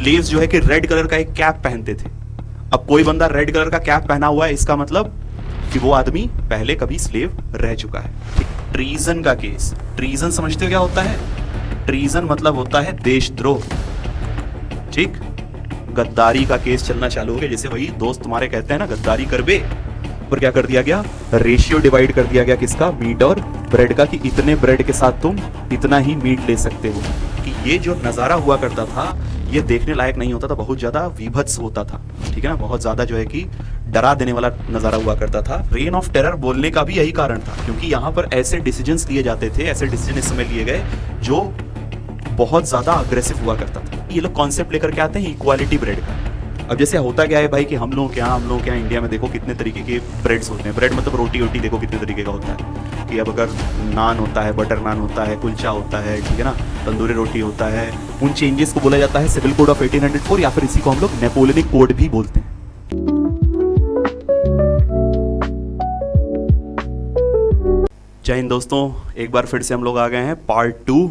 Slaves जो है कि रेड कलर का एक कैप पहनते थे। अब कोई बंदा रेड कलर का कैप पहना हुआ है, इसका मतलब कि वो आदमी पहले कभी स्लेव रह चुका है। ट्रीजन का केस, ट्रीजन समझते हो क्या होता है? ट्रीजन मतलब होता है देशद्रोह। ठीक, गद्दारी का केस चलना चालू हो गया। जैसे वही दोस्त तुम्हारे कहते हैं ना गद्दारी कर बे, पर क्या कर दिया गया? रेशियो डिवाइड कर दिया गया किसका? मीट और ब्रेड का, कि इतने ब्रेड के साथ तुम इतना ही मीट ले सकते हो। कि ये जो नज़ारा हुआ करता था ये देखने लायक नहीं होता था, बहुत ज़्यादा विभत्स होता था। ठीक है ना, बहुत ज़्यादा जो है कि डरा देने वाला नज़ारा हुआ करता था। रेन ऑफ टेरर बोलने का भी यही कारण था, क्योंकि यहाँ पर ऐसे डिसीजंस लिए जाते थे, ऐसे डिसीजन इस समय लिए गए जो बहुत ज़्यादा अग्रेसिव हुआ करता था। ये लोग कॉन्सेप्ट लेकर के आते हैं इक्वालिटी ब्रेड का। अब जैसे होता क्या है भाई कि हम लोग के यहाँ इंडिया में देखो कितने तरीके के ब्रेड्स होते हैं। ब्रेड मतलब रोटी वोटी देखो कितने तरीके का होता है, कि अब अगर नान होता है, बटर नान होता है, कुलचा होता है, ठीक है ना, तंदूरी रोटी होता है। उन चेंजेस को बोला जाता है सिविल कोड ऑफ 1804, या फिर इसी को हम लोग नेपोलियनिक कोड भी बोलते हैं। जय हिंद दोस्तों, एक बार फिर से हम लोग आ गए हैं part 2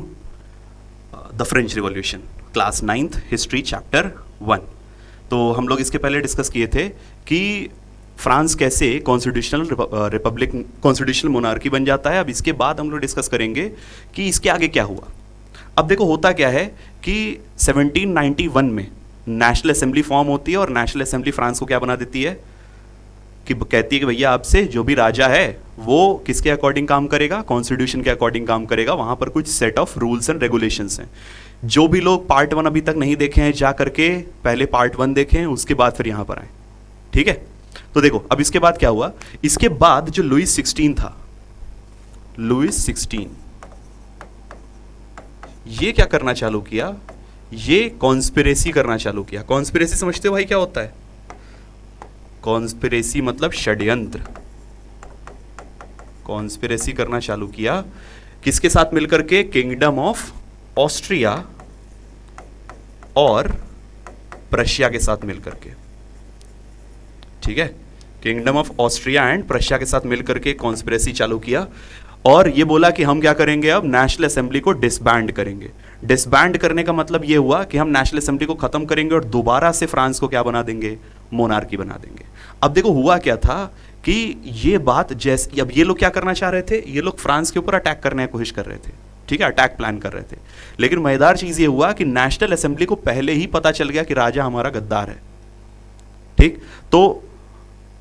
the French revolution, class 9th history chapter 1। तो हम लोग इसके पहले डिस्कस किए थे कि फ्रांस कैसे कॉन्स्टिट्यूशनल रिपब्लिक, कॉन्स्टिट्यूशनल मोनार्की बन जाता है। अब इसके बाद हम लोग डिस्कस करेंगे कि इसके आगे क्या हुआ। अब देखो होता क्या है कि 1791 में नेशनल असेंबली फॉर्म होती है, और नेशनल असेंबली फ्रांस को क्या बना देती है कि कहती है कि भैया आपसे जो भी राजा है वो किसके अकॉर्डिंग काम करेगा? कॉन्स्टिट्यूशन के अकॉर्डिंग काम करेगा। वहां पर कुछ set of rules and regulations हैं। जो भी लोग पार्ट 1 अभी तक नहीं देखे हैं जा करके पहले पार्ट 1 देखें, उसके बाद फिर यहां पर आए। ठीक है, तो देखो अब इसके बाद क्या हुआ। इसके बाद जो लुईस 16 था, लुईस 16 ये क्या करना चालू किया? ये कॉन्स्पिरेसी करना चालू किया। कॉन्स्पिरेसी समझते हो भाई क्या होता है? कॉन्स्पिरेसी मतलब षड्यंत्र। कॉन्स्पिरेसी करना चालू किया किसके साथ मिलकर के? किंगडम ऑफ ऑस्ट्रिया और प्रशिया के साथ मिलकर के। ठीक है, kingdom of Austria and Prussia के साथ मिलकर के कॉन्स्पिरेसी चालू किया, और ये बोला कि हम क्या करेंगे? अब नेशनल असेंबली को डिसबैंड करेंगे। डिसबैंड करने का मतलब ये हुआ कि हम नेशनल असेंबली को खत्म करेंगे और दोबारा से फ्रांस को क्या बना देंगे? मोनार्की बना देंगे। अब देखो हुआ क्या था कि ये बात, जैसे अब ये लोग क्या करना चाह रहे थे? ये लोग फ्रांस के ऊपर अटैक करने की कोशिश कर रहे थे। ठीक है, अटैक प्लान कर रहे थे। लेकिन मजेदार चीज ये हुआ कि नेशनल असेंबली को पहले ही पता चल गया कि राजा हमारा गद्दार है। ठीक, तो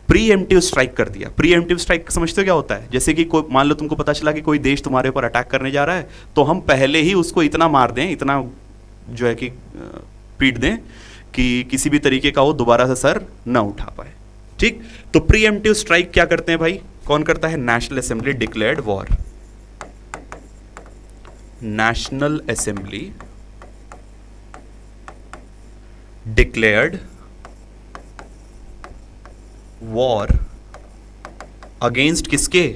प्रीएम्प्टिव स्ट्राइक कर दिया। प्रीएम्प्टिव स्ट्राइक समझते हो क्या होता है? जैसे कि कोई, मान लो तुमको पता चला कि कोई देश तुम्हारे ऊपर अटैक करने जा रहा है, तो हम पहले ही उसको इतना मार दें, इतना जो है कि पीट दें कि किसी भी तरीके का वो दोबारा से सर न उठा पाए। ठीक, तो प्रीएम्प्टिव स्ट्राइक क्या करते हैं भाई? कौन करता है? National assembly declared war. National assembly declared war against किसके?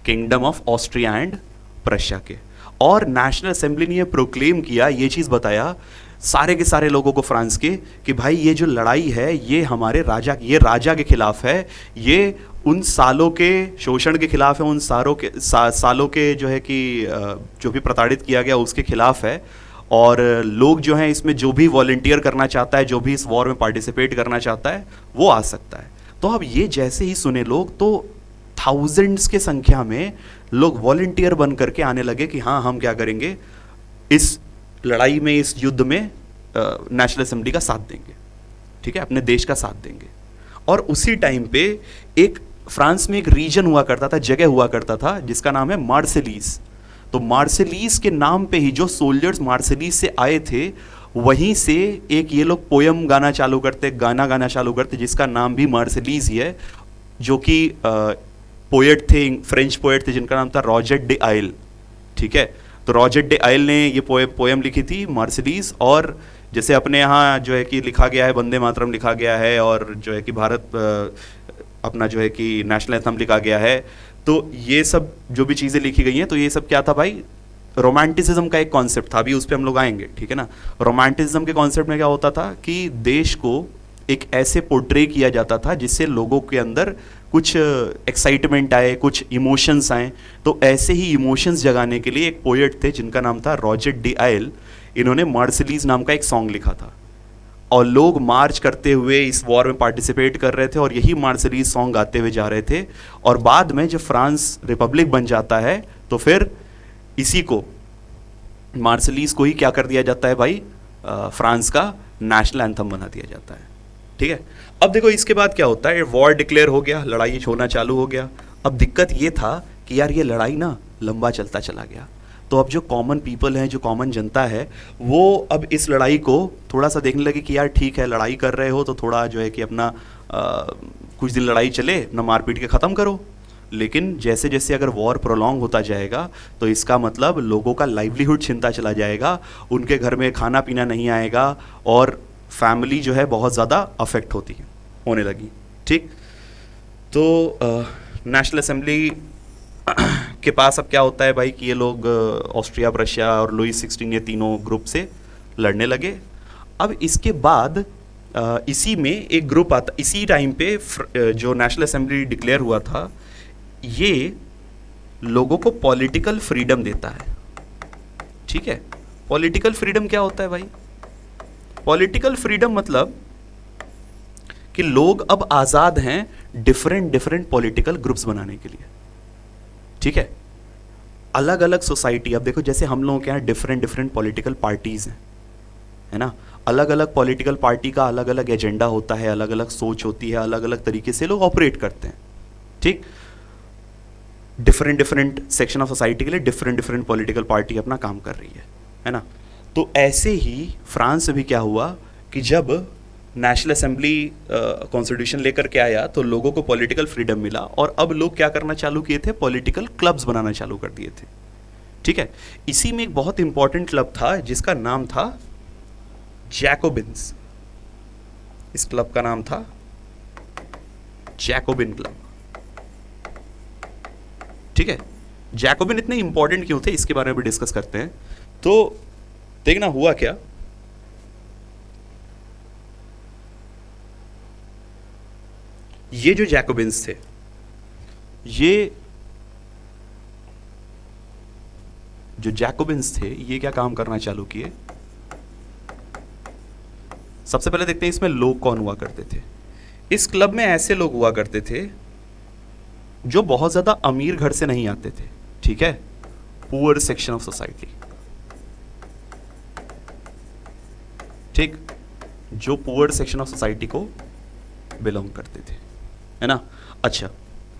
Kingdom of Austria and Prussia के। और नेशनल असेंबली ने ये प्रोक्लेम किया, ये चीज बताया सारे के सारे लोगों को फ्रांस के, कि भाई ये जो लड़ाई है ये हमारे राजा, ये राजा के खिलाफ है, ये उन सालों के शोषण के खिलाफ है, उन सालों के जो है कि जो भी प्रताड़ित किया गया उसके खिलाफ है। और लोग जो हैं इसमें, जो भी वॉलंटियर करना चाहता है, जो भी इस वॉर में पार्टिसिपेट करना चाहता है, वो आ सकता है। तो अब ये जैसे ही सुने लोग, तो थाउजेंड्स के संख्या में लोग वॉलंटियर बन करके आने लगे कि हाँ हम क्या करेंगे, इस लड़ाई में, इस युद्ध में नेशनल असेंबली का साथ देंगे। ठीक है, अपने देश का साथ देंगे। और उसी टाइम पे एक फ्रांस में एक रीजन हुआ करता था, जगह हुआ करता था, जिसका नाम है मार्सेलीस। तो मार्सेलीस के नाम पे ही जो सोल्जर्स मार्सेलीस से आए थे, वहीं से एक ये लोग पोयम गाना चालू करते, गाना गाना चालू करते, जिसका नाम भी मार्सेलीस ही है, जो कि पोएट थे, फ्रेंच पोएट थे, जिनका नाम था रॉजर डे आइल। ठीक है, तो रॉजर डे आइल ने ये पोयम लिखी थी मार्सेलीस। और जैसे अपने यहाँ जो है कि लिखा गया है वंदे मातरम लिखा गया है, और जो है कि भारत अपना जो है कि नेशनल एंथम लिखा गया है, तो ये सब जो भी चीज़ें लिखी गई हैं, तो ये सब क्या था भाई? रोमांटिसिज्म का एक कॉन्सेप्ट था। अभी उस पर हम लोग आएंगे। ठीक है ना, रोमांटिसिज्म के कॉन्सेप्ट में क्या होता था कि देश को एक ऐसे पोर्ट्रे किया जाता था जिससे लोगों के अंदर कुछ एक्साइटमेंट आए, कुछ इमोशंस आए। तो ऐसे ही इमोशंस जगाने के लिए एक पोएट थे जिनका नाम था रॉजर डे आइल। इन्होंने मार्सिलीज नाम का एक सॉन्ग लिखा था और लोग मार्च करते हुए इस वॉर में पार्टिसिपेट कर रहे थे और यही मार्सिलीज सॉन्ग गाते हुए जा रहे थे। और बाद में जब फ्रांस रिपब्लिक बन जाता है तो फिर इसी को, मार्सिलीज को ही क्या कर दिया जाता है भाई, फ्रांस का नेशनल एंथम बना दिया जाता है। ठीक है, अब देखो इसके बाद क्या होता है, वॉर डिक्लेयर हो गया, लड़ाई होना चालू हो गया। अब दिक्कत ये था कि यार ये लड़ाई ना लंबा चलता चला गया, तो अब जो कॉमन पीपल हैं, जो कॉमन जनता है, वो अब इस लड़ाई को थोड़ा सा देखने लगे कि यार ठीक है लड़ाई कर रहे हो तो थोड़ा जो है कि अपना कुछ दिन लड़ाई चले ना, मारपीट के ख़त्म करो। लेकिन जैसे जैसे अगर वॉर प्रोलॉन्ग होता जाएगा तो इसका मतलब लोगों का लाइवलीहुड छिनता चला जाएगा, उनके घर में खाना पीना नहीं आएगा और फैमिली जो है बहुत ज़्यादा अफेक्ट होने लगी। ठीक, तो नेशनल असेंबली के पास अब क्या होता है भाई कि ये लोग ऑस्ट्रिया, प्रशिया और लुईस 16 ये तीनों ग्रुप से लड़ने लगे। अब इसके बाद इसी में एक ग्रुप आता, इसी टाइम पे जो नेशनल असेंबली डिक्लेयर हुआ था ये लोगों को पॉलिटिकल फ्रीडम देता है। ठीक है, पॉलिटिकल फ्रीडम क्या होता है भाई, पॉलिटिकल फ्रीडम मतलब कि लोग अब आज़ाद हैं डिफरेंट पॉलिटिकल ग्रुप्स बनाने के लिए। ठीक है, अलग अलग सोसाइटी, अब देखो जैसे हम लोगों के यहाँ डिफरेंट पॉलिटिकल पार्टीज़ हैं, है ना, अलग अलग पॉलिटिकल पार्टी का अलग अलग एजेंडा होता है, अलग अलग सोच होती है, अलग अलग तरीके से लोग ऑपरेट करते हैं। ठीक, डिफरेंट सेक्शन ऑफ सोसाइटी के लिए डिफरेंट पॉलिटिकल पार्टी अपना काम कर रही है ना। तो ऐसे ही फ्रांस में भी क्या हुआ कि जब नेशनल असेंबली कॉन्स्टिट्यूशन लेकर के आया तो लोगों को पॉलिटिकल फ्रीडम मिला और अब लोग क्या करना चालू किए थे, पॉलिटिकल क्लब्स बनाना चालू कर दिए थे। ठीक है, इसी में एक बहुत इंपॉर्टेंट क्लब था जिसका नाम था जैकोबिन्स। इस क्लब का नाम था जैकोबिन क्लब। ठीक है, जैकोबिन इतने इंपॉर्टेंट क्यों थे इसके बारे में भी डिस्कस करते हैं। तो देखना हुआ क्या, ये जो जैकोबिन्स थे, ये जो जैकोबिन्स थे ये क्या काम करना चालू किए। सबसे पहले देखते हैं इसमें लोग कौन हुआ करते थे। इस क्लब में ऐसे लोग हुआ करते थे जो बहुत ज्यादा अमीर घर से नहीं आते थे। ठीक है, पुअर सेक्शन ऑफ सोसाइटी। ठीक, जो पुअर सेक्शन ऑफ सोसाइटी को बिलोंग करते थे, है ना। अच्छा,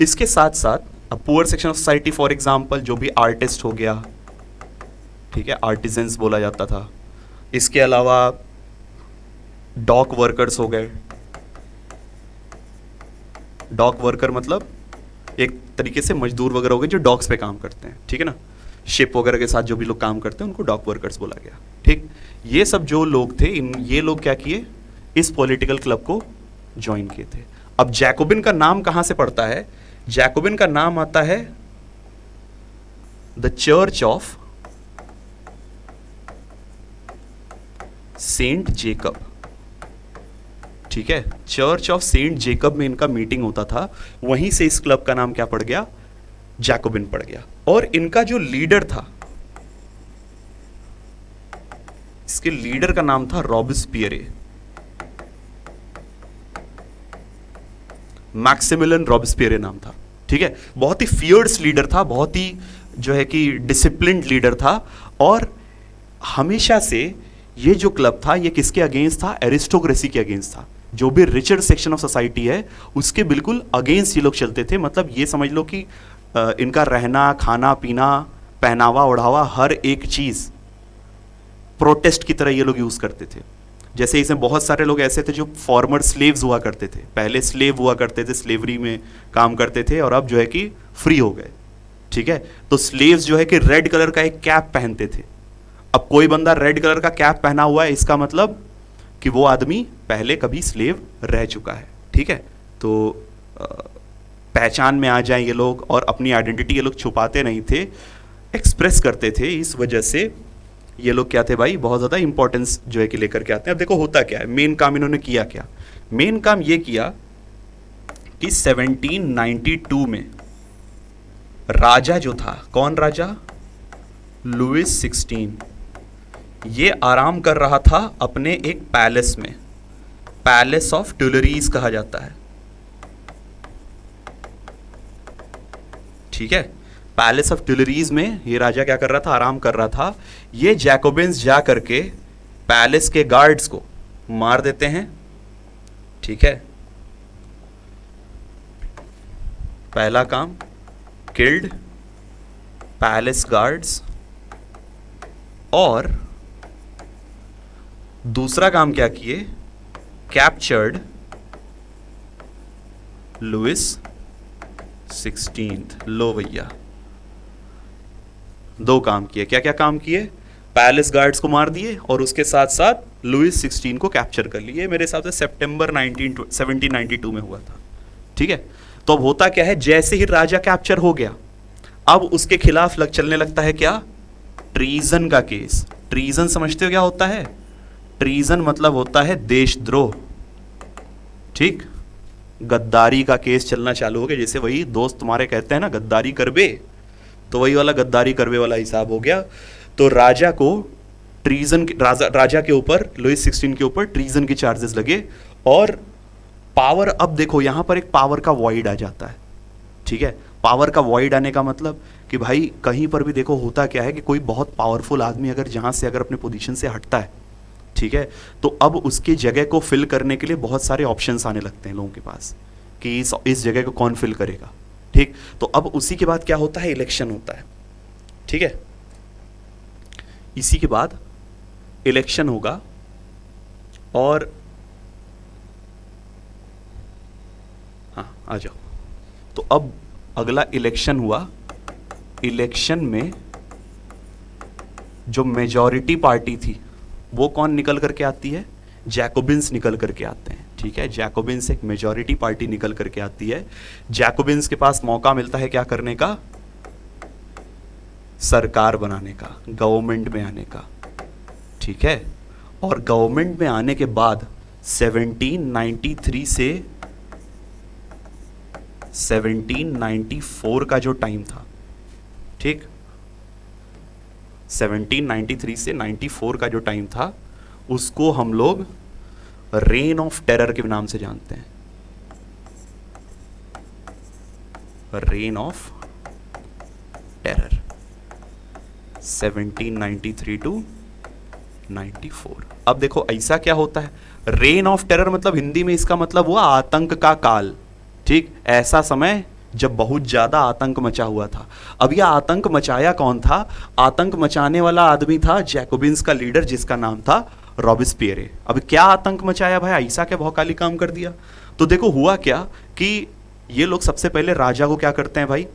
इसके साथ साथ अब poor section of society for example जो भी आर्टिस्ट हो गया, ठीक है, आर्टिजन्स बोला जाता था। इसके अलावा डॉक वर्कर्स हो गए। डॉक वर्कर मतलब एक तरीके से मजदूर वगैरह हो गए जो डॉक्स पे काम करते हैं। ठीक है ना, शिप वगैरह के साथ जो भी लोग काम करते हैं उनको डॉक वर्कर्स बोला गया। ठीक, ये सब जो लोग थे, ये लोग क्या किए, इस पॉलिटिकल क्लब को ज्वाइन किए थे। अब जैकोबिन का नाम कहां से पड़ता है, जैकोबिन का नाम आता है the church of Saint Jacob. ठीक है, चर्च ऑफ सेंट जेकब में इनका मीटिंग होता था, वहीं से इस क्लब का नाम क्या पड़ गया, जैकोबिन पड़ गया। और इनका जो लीडर था, इसके लीडर का नाम था रॉबेस्पियरे, मैक्सिमिलियन रॉबेस्पियरे नाम था। ठीक है, बहुत ही फियर्स लीडर था, बहुत ही जो है कि डिसिप्लिन्ड लीडर था। और हमेशा से ये जो क्लब था ये किसके अगेंस्ट था, एरिस्टोक्रेसी के अगेंस्ट था। जो भी रिचर सेक्शन ऑफ सोसाइटी है उसके बिल्कुल अगेंस्ट ये लोग चलते थे। मतलब ये समझ लो कि इनका रहना, खाना पीना, पहनावा ओढ़ावा, हर एक चीज प्रोटेस्ट की तरह ये लोग यूज करते थे। जैसे इसमें बहुत सारे लोग ऐसे थे जो फॉर्मर स्लेव्स हुआ करते थे, पहले स्लेव हुआ करते थे, स्लेवरी में काम करते थे और अब जो है कि फ्री हो गए। ठीक है, तो स्लेव्स जो है कि रेड कलर का एक कैप पहनते थे। अब कोई बंदा रेड कलर का कैप पहना हुआ है, इसका मतलब कि वो आदमी पहले कभी स्लेव रह चुका है। ठीक है, तो पहचान में आ जाए ये लोग, और अपनी आइडेंटिटी ये लोग छुपाते नहीं थे, एक्सप्रेस करते थे। इस वजह से ये लोग क्या थे भाई, बहुत ज़्यादा इंपॉर्टेंस जो है कि लेकर के आते हैं। अब देखो होता क्या है, मेन काम इन्होंने किया क्या, मेन काम ये किया कि 1792 में राजा जो था, कौन राजा, लुईस 16, ये आराम कर रहा था अपने एक पैलेस में, पैलेस ऑफ ट्यूलरीज कहा जाता है, ठीक है। पैलेस ऑफ ट्यूलरीज में ये राजा क्या कर रहा था, आराम कर रहा था। ये जैकोबिन्स जा करके पैलेस के गार्ड्स को मार देते हैं, ठीक है। पहला काम, किल्ड पैलेस गार्ड्स, और दूसरा काम क्या किए, कैप्चर्ड लुइस 16। लो भैया, दो काम किए। क्या क्या काम किए, पैलेस गार्ड्स को मार दिए और उसके साथ साथ लुइस 16 को कैप्चर कर लिए। मेरे हिसाब से सितंबर 1792 में हुआ था, ठीक है। तो अब होता क्या है, जैसे ही राजा कैप्चर हो गया, अब उसके खिलाफ चलने लगता है क्या, ट्रीजन का केस। ट्रीजन समझते हो क्या होता है, ट्रीजन मतलब होता है देशद्रोह, ठीक। गद्दारी का केस चलना चालू हो गया, जैसे वही दोस्त तुम्हारे कहते हैं ना गद्दारी करबे, तो वही वाला गद्दारी करबे वाला हिसाब हो गया। तो राजा को ट्रीजन, राजा के ऊपर, लुइस 16 के ऊपर ट्रीजन के चार्जेस लगे। और पावर, अब देखो यहां पर एक पावर का वॉइड आ जाता है, ठीक है। पावर का वॉइड आने का मतलब कि भाई कहीं पर भी देखो होता क्या है कि कोई बहुत पावरफुल आदमी अगर जहां से अगर अपने पोजीशन से हटता है, ठीक है, तो अब उसकी जगह को फिल करने के लिए बहुत सारे ऑप्शंस आने लगते हैं लोगों के पास कि इस जगह को कौन फिल करेगा, ठीक। तो अब उसी के बाद क्या होता है, इलेक्शन होता है, ठीक है। इसी के बाद इलेक्शन होगा और हाँ आ जाओ। तो अब अगला इलेक्शन हुआ। इलेक्शन में जो मेजॉरिटी पार्टी थी वो कौन निकल करके आती है, जैकोबिन्स निकल करके आते हैं, ठीक है। जैकोबिन्स एक मेजॉरिटी पार्टी निकल करके आती है। जैकोबिन्स के पास मौका मिलता है क्या करने का, सरकार बनाने का, गवर्नमेंट में आने का, ठीक है। और गवर्नमेंट में आने के बाद 1793 से 1794 का जो टाइम था, ठीक, 1793 से 94 का जो टाइम था उसको हम लोग रेन ऑफ टेरर के नाम से जानते हैं। Reign of terror 1793 to 94। अब देखो ऐसा क्या होता है, रेन ऑफ टेरर मतलब हिंदी में इसका मतलब हुआ आतंक का काल, ठीक। ऐसा समय जब बहुत ज्यादा आतंक मचा हुआ था। अब यह आतंक मचाया कौन था, आतंक मचाने वाला आदमी था जैकोबिन्स का लीडर जिसका नाम था रॉबेस्पियरे। अब क्या आतंक मचाया भाई, ऐसा क्या भौकाली काम कर दिया। तो देखो हुआ क्या कि ये लोग सबसे पहले राजा को क्या करते हैं भाई,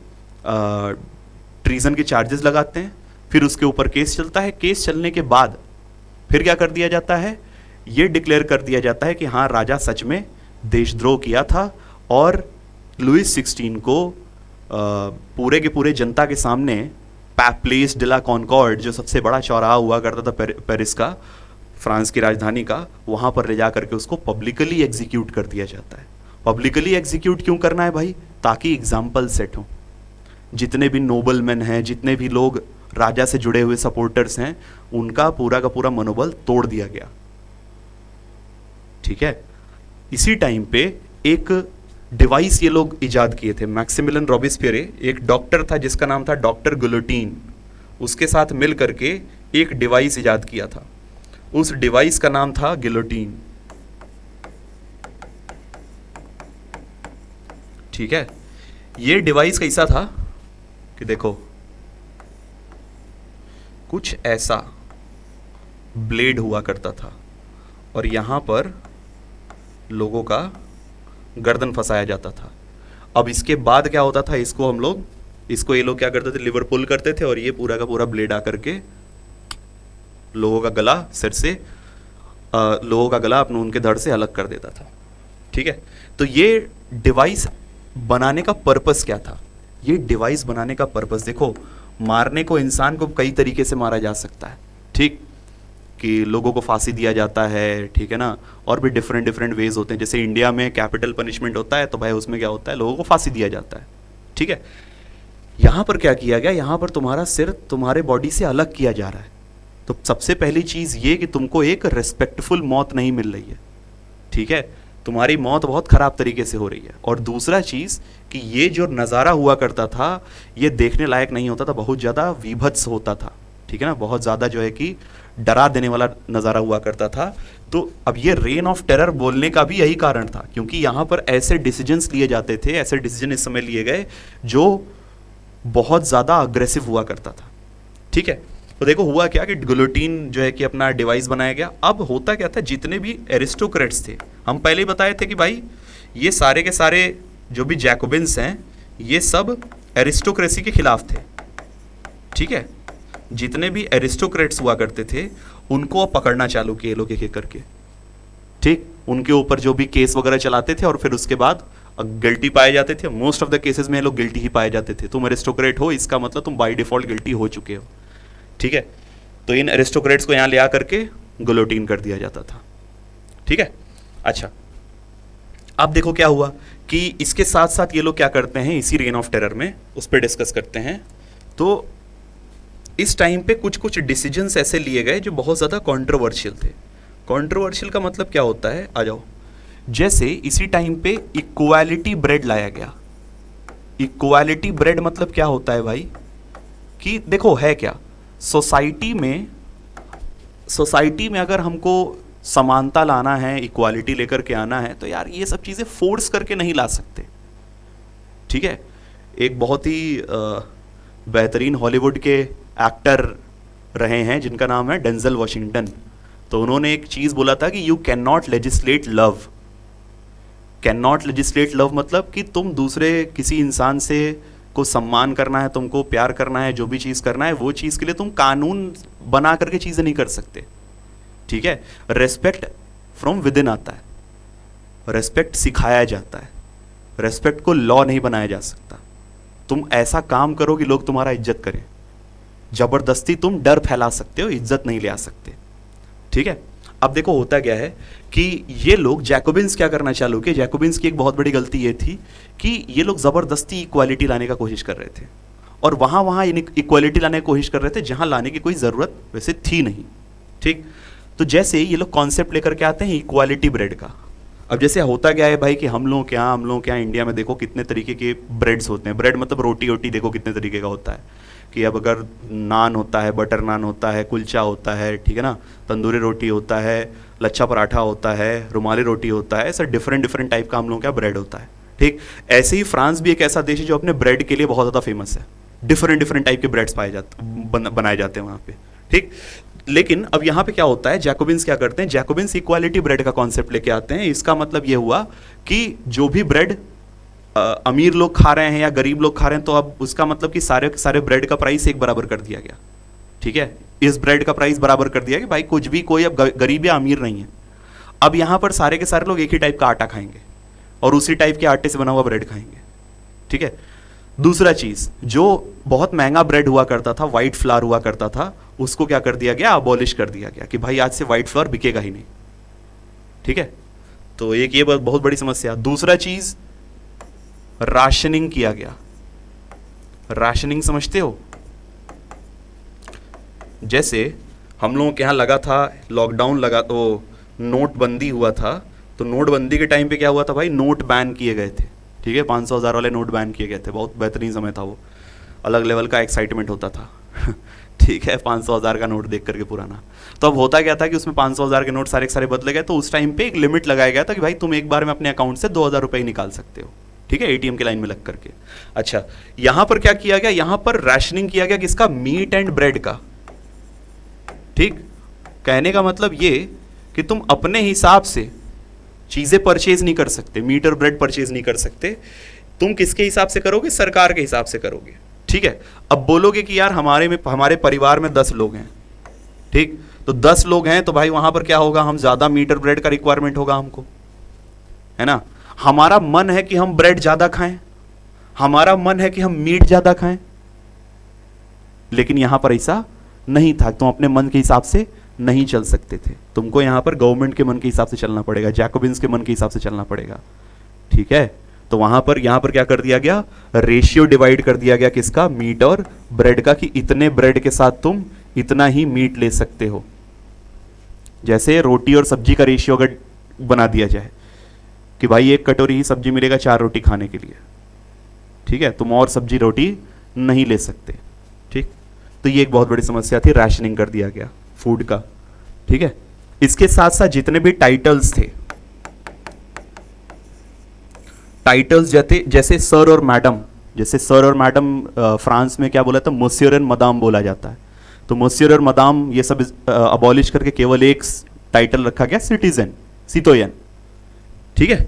ट्रीजन के चार्जेस लगाते हैं, फिर उसके ऊपर केस चलता है। केस चलने के बाद फिर क्या कर दिया जाता है, ये डिक्लेयर कर दिया जाता है कि हाँ राजा सच में देशद्रोह किया था और लुइस 16 को पूरे के पूरे जनता के सामने प्लेस डे ला कॉनकॉर्ड, जो सबसे बड़ा चौराहा हुआ करता था पेरिस का, फ्रांस की राजधानी का, वहां पर ले जा करके उसको पब्लिकली एग्जीक्यूट कर दिया जाता है। पब्लिकली एग्जीक्यूट क्यों करना है भाई, ताकि एग्जाम्पल सेट हो। जितने भी नोबल मैन हैं, जितने भी लोग राजा से जुड़े हुए सपोर्टर्स हैं, उनका पूरा का पूरा मनोबल तोड़ दिया गया, ठीक है। इसी टाइम पे एक डिवाइस ये लोग इजाद किए थे, मैक्सिमिलियन रॉबेस्पियरे, एक डॉक्टर था जिसका नाम था डॉक्टर गुलोटीन, उसके साथ मिल करके एक डिवाइस इजाद किया था। उस डिवाइस का नाम था गिलोटीन, ठीक है। ये डिवाइस कैसा था कि देखो कुछ ऐसा ब्लेड हुआ करता था और यहां पर लोगों का गर्दन फंसाया जाता था। अब इसके बाद क्या होता था, इसको ये लोग क्या करते थे, लिवर पुल करते थे और ये पूरा का पूरा ब्लेड आकर के लोगों का गला सिर से लोगों का गला अपने उनके धड़ से अलग कर देता था, ठीक है। तो ये डिवाइस बनाने का पर्पस क्या था, ये डिवाइस बनाने का पर्पस देखो, मारने को इंसान को कई तरीके से मारा जा सकता है, ठीक, कि लोगों को फांसी दिया जाता है, ठीक है ना, और भी डिफरेंट वेज होते हैं। जैसे इंडिया में कैपिटल पनिशमेंट होता है तो भाई उसमें क्या होता है, लोगों को फांसी दिया जाता है, ठीक है। यहां पर क्या किया गया, यहां पर तुम्हारा सिर तुम्हारे बॉडी से अलग किया जा रहा है, तो सबसे पहली चीज ये कि तुमको एक रिस्पेक्टफुल मौत नहीं मिल रही है, ठीक है, तुम्हारी मौत बहुत खराब तरीके से हो रही है। और दूसरा चीज कि ये जो नज़ारा हुआ करता था ये देखने लायक नहीं होता था, बहुत ज़्यादा विभत्स होता था, ठीक है ना, बहुत ज़्यादा जो है कि डरा देने वाला नज़ारा हुआ करता था। तो अब ये रेन ऑफ टेरर बोलने का भी यही कारण था, क्योंकि यहाँ पर ऐसे डिसीजंस लिए जाते थे, ऐसे डिसीजन इस समय लिए गए जो बहुत ज़्यादा अग्रेसिव हुआ करता था, ठीक है। तो देखो हुआ क्या कि गिलोटिन जो है कि अपना डिवाइस बनाया गया। अब होता क्या था, जितने भी एरिस्टोक्रेट्स थे, हम पहले ही बताए थे कि भाई ये सारे के सारे जो भी जैकोबिन्स हैं ये सब एरिस्टोक्रेसी के खिलाफ थे, ठीक है। जितने भी एरिस्टोक्रेट्स हुआ करते थे उनको अब पकड़ना चालू किए लोग एक एक करके, ठीक, उनके ऊपर जो भी केस वगैरह चलाते थे और फिर उसके बाद गिल्टी पाए जाते थे। मोस्ट ऑफ द केसेस में लोग गिल्टी ही पाए जाते थे। तुम एरिस्टोक्रेट हो इसका मतलब तुम बाय डिफॉल्ट गिल्टी हो चुके हो, ठीक है। तो इन एरिस्टोक्रेट्स को यहां ले आकर के गिलोटिन कर दिया जाता था, ठीक है। अच्छा, अब देखो क्या हुआ कि इसके साथ साथ ये लोग क्या करते हैं, इसी रेन ऑफ टेरर में उस पर डिस्कस करते हैं। तो इस टाइम पे कुछ कुछ डिसीजंस ऐसे लिए गए जो बहुत ज़्यादा कंट्रोवर्शियल थे। कंट्रोवर्शियल का मतलब क्या होता है, आ जाओ। जैसे इसी टाइम पे इक्वालिटी ब्रेड लाया गया। इक्वालिटी ब्रेड मतलब क्या होता है भाई, कि देखो है क्या, सोसाइटी में अगर हमको समानता लाना है, इक्वालिटी लेकर के आना है, तो यार ये सब चीज़ें फोर्स करके नहीं ला सकते, ठीक है। एक बहुत ही बेहतरीन हॉलीवुड के एक्टर रहे हैं जिनका नाम है डेंजल वॉशिंगटन। तो उन्होंने एक चीज़ बोला था कि you can not legislate love. Can not legislate love मतलब कि तुम दूसरे किसी इंसान से को सम्मान करना है, तुमको प्यार करना है, जो भी चीज़ करना है वो चीज़ के लिए तुम कानून बना करके चीज़ें नहीं कर सकते, ठीक है। रेस्पेक्ट फ्रॉम विद इन आता है, रेस्पेक्ट सिखाया जाता है, रेस्पेक्ट को लॉ नहीं बनाया जा सकता। तुम ऐसा काम करो कि लोग तुम्हारा इज्जत करें, जबरदस्ती तुम डर फैला सकते हो, इज्जत नहीं ले आ सकते, ठीक है। अब देखो होता क्या है कि ये लोग जैकोबिन्स क्या करना चालू किए। जैकोबिन्स की एक बहुत बड़ी गलती ये थी कि ये लोग जबरदस्ती इक्वालिटी लाने का कोशिश कर रहे थे, और वहां इक्वालिटी लाने की कोशिश कर रहे थे जहां लाने की कोई ज़रूरत वैसे थी नहीं, ठीक। तो जैसे ये लोग कॉन्सेप्ट लेकर के आते हैं इक्वालिटी ब्रेड का। अब जैसे होता क्या है भाई कि हम लोग क्या इंडिया में देखो कितने तरीके के ब्रेड्स होते हैं। ब्रेड मतलब रोटी वोटी देखो कितने तरीके का होता है, कि अब अगर नान होता है, बटर नान होता है, कुलचा होता है, ठीक है ना, तंदूरी रोटी होता है, लच्छा पराठा होता है, रुमाली रोटी होता है, ऐसा डिफरेंट डिफरेंट टाइप का हम लोग क्या ब्रेड होता है, ठीक। ऐसे ही फ्रांस भी एक ऐसा देश है जो अपने ब्रेड के लिए बहुत ज़्यादा फेमस है। डिफरेंट डिफरेंट टाइप के ब्रेड्स बनाए जाते हैं वहाँ पे, ठीक। लेकिन अब यहाँ पे क्या होता है, जैकोबिन्स क्या करते हैं, जैकोबिन्स इक्वालिटी ब्रेड का कॉन्सेप्ट लेके आते हैं। इसका मतलब ये हुआ कि जो भी ब्रेड अमीर लोग खा रहे हैं या गरीब लोग खा रहे हैं, तो अब उसका मतलब कि सारे सारे ब्रेड का प्राइस एक बराबर कर दिया गया, ठीक है। इस ब्रेड का प्राइस बराबर कर दिया कि भाई कुछ भी कोई अब गरीब या अमीर नहीं है। अब यहाँ पर सारे के सारे लोग एक ही टाइप का आटा खाएंगे और उसी टाइप के आटे से बना हुआ ब्रेड खाएंगे, ठीक है। दूसरा चीज, जो बहुत महंगा ब्रेड हुआ करता था, व्हाइट फ्लावर हुआ करता था, उसको क्या कर दिया गया, अबॉलिश कर दिया गया कि भाई आज से व्हाइट फ्लावर बिकेगा ही नहीं, ठीक है। तो एक ये बहुत बड़ी समस्या। दूसरा चीज, राशनिंग किया गया। राशनिंग समझते हो, जैसे हम लोगों के यहाँ लगा था लॉकडाउन लगा, तो नोटबंदी हुआ था। तो नोटबंदी के टाइम पे क्या हुआ था भाई, नोट बैन किए गए थे, ठीक है। 500,000 वाले नोट बैन किए गए थे। बहुत बेहतरीन समय था वो, अलग लेवल का एक्साइटमेंट होता था ठीक है, 500,000 का नोट देख करके पुराना। तो अब होता क्या था कि उसमें 500,000 के नोट सारे के सारे बदले गए। तो उस टाइम पे एक लिमिट लगाया गया था कि भाई तुम एक बार में अपने अकाउंट से 2,000 रुपये निकाल सकते हो, ठीक है, एटीएम की लाइन में लग करके। अच्छा, यहां पर क्या किया गया, यहां पर राशनिंग किया गया किसका, मीट एंड ब्रेड का, ठीक। कहने का मतलब ये कि तुम अपने हिसाब से चीजें परचेज नहीं कर सकते, मीट और ब्रेड परचेज नहीं कर सकते। तुम किसके हिसाब से करोगे, सरकार के हिसाब से करोगे, ठीक है। अब बोलोगे कि यार हमारे परिवार में 10 लोग हैं, ठीक, तो 10 लोग हैं तो भाई वहां पर क्या होगा, हम ज्यादा मीट और ब्रेड का रिक्वायरमेंट होगा हमको, है ना। हमारा मन है कि हम ब्रेड ज्यादा खाएं, हमारा मन है कि हम मीट ज्यादा खाएं, लेकिन यहां पर ऐसा नहीं था। तुम अपने मन के हिसाब से नहीं चल सकते थे, तुमको यहां पर गवर्नमेंट के मन के हिसाब से चलना पड़ेगा, जैकोबिन्स के मन के हिसाब से चलना पड़ेगा, ठीक है। तो यहां पर क्या कर दिया गया, रेशियो डिवाइड कर दिया गया किसका, मीट और ब्रेड का, कि इतने ब्रेड के साथ तुम इतना ही मीट ले सकते हो। जैसे रोटी और सब्जी का रेशियो अगर बना दिया जाए कि भाई 1 कटोरी ही सब्जी मिलेगा 4 रोटी खाने के लिए, ठीक है, तुम और सब्जी रोटी नहीं ले सकते, ठीक। तो ये एक बहुत बड़ी समस्या थी, राशनिंग कर दिया गया फूड का, ठीक है। इसके साथ साथ जितने भी टाइटल्स थे, टाइटल्स जैसे सर और मैडम, जैसे सर और मैडम फ्रांस में क्या बोला था, मोसियर एंड मदाम बोला जाता है, तो मोसियर और मदाम ये सब अबॉलिश करके केवल एक टाइटल रखा गया, सिटीजन, सितोयन, ठीक है।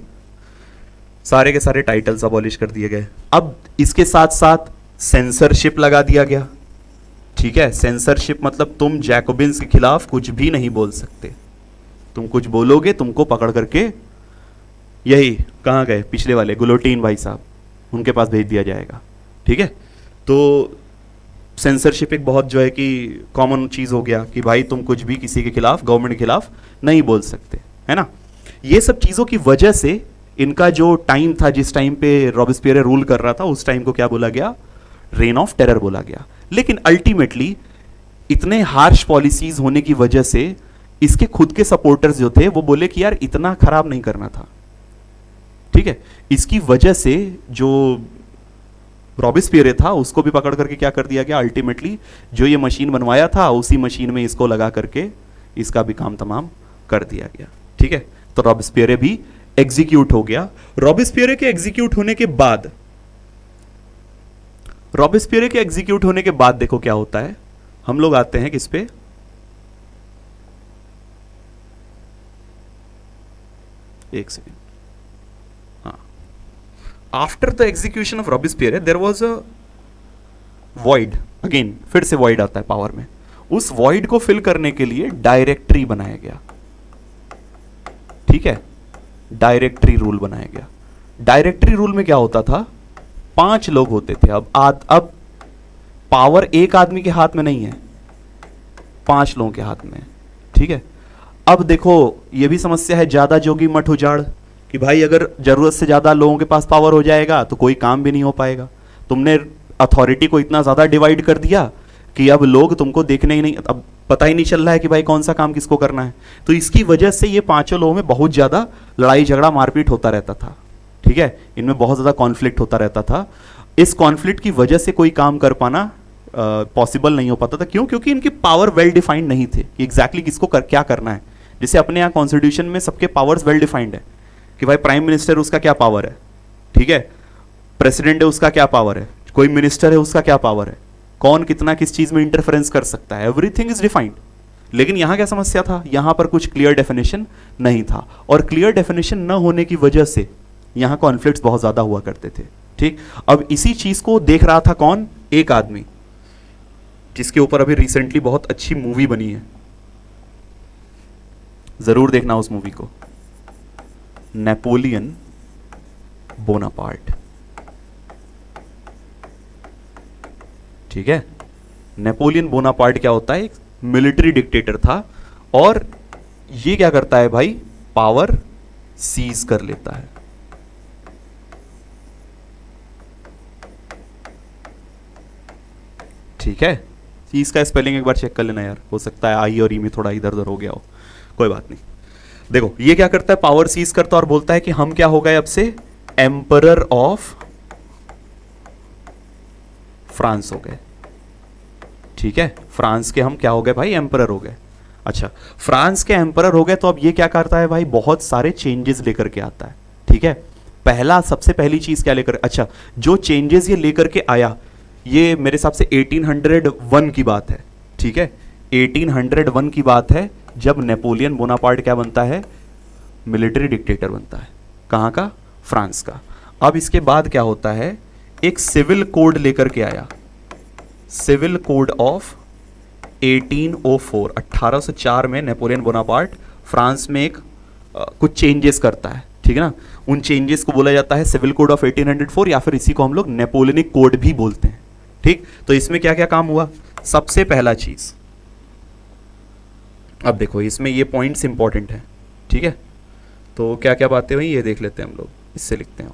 सारे के सारे टाइटल्स अबॉलिश कर दिए गए। अब इसके साथ साथ सेंसरशिप लगा दिया गया, ठीक है। सेंसरशिप मतलब तुम जैकोबिन्स के खिलाफ कुछ भी नहीं बोल सकते, तुम कुछ बोलोगे तुमको पकड़ करके, यही कहाँ गए पिछले वाले गुलोटीन भाई साहब, उनके पास भेज दिया जाएगा, ठीक है। तो सेंसरशिप एक बहुत जो है कि कॉमन चीज़ हो गया कि भाई तुम कुछ भी किसी के खिलाफ, गवर्नमेंट के खिलाफ नहीं बोल सकते, है ना। ये सब चीज़ों की वजह से इनका जो टाइम था, जिस टाइम पे रॉबेस्पियर रूल कर रहा था, उस टाइम को क्या बोला गया, रेन ऑफ टेरर बोला गया। लेकिन अल्टीमेटली इतने हार्श पॉलिसीज होने की वजह से इसके खुद के सपोर्टर्स जो थे वो बोले कि यार इतना खराब नहीं करना था, ठीक है। इसकी वजह से जो रॉबेस्पियर था उसको भी पकड़ करके क्या कर दिया गया, अल्टीमेटली जो ये मशीन बनवाया था उसी मशीन में इसको लगा करके इसका भी काम तमाम कर दिया गया, ठीक है। तो रॉबेस्पियर भी एग्जीक्यूट हो गया। रॉबेस्पियर के एग्जीक्यूट होने के बाद, रॉबेस्पियर के एग्जीक्यूट होने के बाद देखो क्या होता है, हम लोग आते हैं किस पे, एक सेकेंड, हाँ। After the execution of Robespierre there was a void, again फिर से वॉइड आता है पावर में। उस वॉइड को फिल करने के लिए डायरेक्टरी बनाया गया, ठीक है, डायरेक्टरी रूल बनाया गया। डायरेक्टरी रूल में क्या होता था, 5 लोग होते थे। अब पावर एक आदमी के हाथ में नहीं है, 5 लोगों के हाथ में है, ठीक है। अब देखो ये भी समस्या है, ज्यादा जोगी मठ उजाड़, कि भाई अगर जरूरत से ज्यादा लोगों के पास पावर हो जाएगा तो कोई काम भी नहीं हो पाएगा। तुमने अथॉरिटी को इतना ज्यादा डिवाइड कर दिया कि अब लोग तुमको देखने ही नहीं, अब पता ही नहीं चल रहा है कि भाई कौन सा काम किसको करना है। तो इसकी वजह से ये 5 लोगों में बहुत ज्यादा लड़ाई झगड़ा मारपीट होता रहता था, ठीक है। इनमें बहुत ज्यादा कॉन्फ्लिक्ट होता रहता था। इस कॉन्फ्लिक्ट की वजह से कोई काम कर पाना पॉसिबल नहीं हो पाता था। क्यों? क्योंकि इनकी पावर वेल डिफाइंड नहीं थे कि एग्जैक्टली किसको क्या करना है। जैसे अपने यहाँ कॉन्स्टिट्यूशन में सबके पावर्स वेल डिफाइंड है कि भाई प्राइम मिनिस्टर उसका क्या पावर है, ठीक है, प्रेसिडेंट है उसका क्या पावर है, कोई मिनिस्टर है उसका क्या पावर है, कौन कितना किस चीज में इंटरफेरेंस कर सकता है, एवरीथिंग इज डिफाइंड। लेकिन यहां क्या समस्या था, यहां पर कुछ क्लियर डेफिनेशन नहीं था, और क्लियर डेफिनेशन न होने की वजह से यहां कॉन्फ्लिक्ट्स बहुत ज्यादा हुआ करते थे, ठीक। अब इसी चीज को देख रहा था कौन, एक आदमी जिसके ऊपर अभी रिसेंटली बहुत अच्छी मूवी बनी है, जरूर देखना उस मूवी को, नेपोलियन बोनापार्ट, ठीक है। नेपोलियन बोनापार्ट क्या होता है, एक मिलिट्री डिक्टेटर था, और ये क्या करता है भाई, पावर सीज कर लेता है। ठीक है, सीज का स्पेलिंग एक बार चेक कर लेना यार, हो सकता है आई और ई में थोड़ा इधर उधर हो गया हो, कोई बात नहीं। देखो ये क्या करता है, पावर सीज करता है और बोलता है कि हम क्या हो गए अब से, एम्परर ऑफ फ्रांस हो गए, ठीक है। फ्रांस के हम क्या हो गए भाई, एम्परर हो गए। अच्छा, फ्रांस के एम्परर हो गए तो अब ये क्या करता है भाई, बहुत सारे चेंजेस लेकर के आता है, ठीक है। सबसे पहली चीज क्या लेकर, अच्छा जो चेंजेस ये लेकर के आया, ये मेरे हिसाब से 1801 की बात है, ठीक है। 1801 की बात है जब नेपोलियन बोनापार्ट क्या बनता है, मिलिट्री डिक्टेटर बनता है। कहाँ का, फ्रांस का। अब इसके बाद क्या होता है, एक सिविल कोड लेकर के आया, सिविल कोड ऑफ 1804, 1804 में नेपोलियन बोनापार्ट फ्रांस में एक कुछ चेंजेस करता है, ठीक है ना। उन चेंजेस को बोला जाता है सिविल कोड ऑफ 1804, या फिर इसी को हम लोग नेपोलियनिक कोड भी बोलते हैं, ठीक। तो इसमें क्या क्या काम हुआ, सबसे पहला चीज, अब देखो इसमें ये पॉइंट्स इंपॉर्टेंट है, ठीक है। तो क्या क्या बातें हुई ये देख लेते हैं हम लोग, इससे लिखते हैं।